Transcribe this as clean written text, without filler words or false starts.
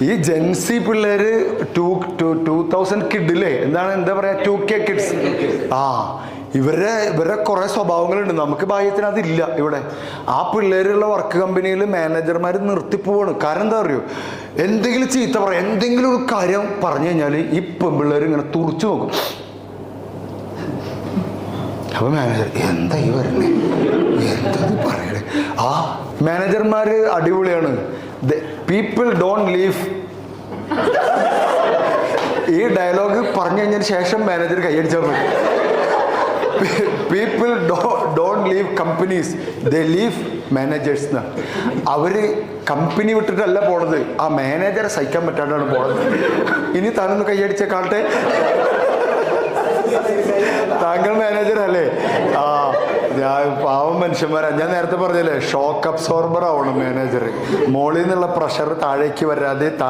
ഈ ജെൻസി പിള്ളേര് 2000 കിഡില്ലേ, എന്താ പറയാ 2K കിഡ്സ്. ഇവരെ കുറെ സ്വഭാവങ്ങളുണ്ട്. നമുക്ക് ഭാഗ്യത്തിന് അതില്ല ഇവിടെ. ആ പിള്ളേരുള്ള വർക്ക് കമ്പനിയിൽ മാനേജർമാർ നിർത്തിപ്പോവാണ്. കാരണം എന്താ അറിയോ, എന്തെങ്കിലും ചീത്ത പറയാം, എന്തെങ്കിലും ഒരു കാര്യം പറഞ്ഞു കഴിഞ്ഞാൽ ഈ പെൺപിള്ളേർ ഇങ്ങനെ തുറച്ചു നോക്കും. അപ്പൊ മാനേജർ എന്താ ഈ പറഞ്ഞേ, എന്താ പറയണേ. മാനേജർമാര് അടിപൊളിയാണ്. People don't leave. ഈ ഡയലോഗ് പറഞ്ഞു കഴിഞ്ഞതിന് ശേഷം മാനേജർ കൈയടിച്ചാൽ മതി. People don't leave companies, they leave managers എന്നാണ്. അവര് കമ്പനി വിട്ടിട്ടല്ല പോണത്, ആ മാനേജറെ സഹിക്കാൻ പറ്റാണ്ടാണ് പോണത്. ഇനി താനൊന്ന് കൈയടിച്ച കാട്ടെ, താങ്കൾ മാനേജർ അല്ലേ? ഞാൻ പാവം മനുഷ്യന്മാരാ. ഞാൻ നേരത്തെ പറഞ്ഞല്ലേ, ഷോക്ക് അബ്സോർബർ ആവണം മാനേജർ. മോളിൽ നിന്നുള്ള പ്രഷർ താഴേക്ക് വരാതെ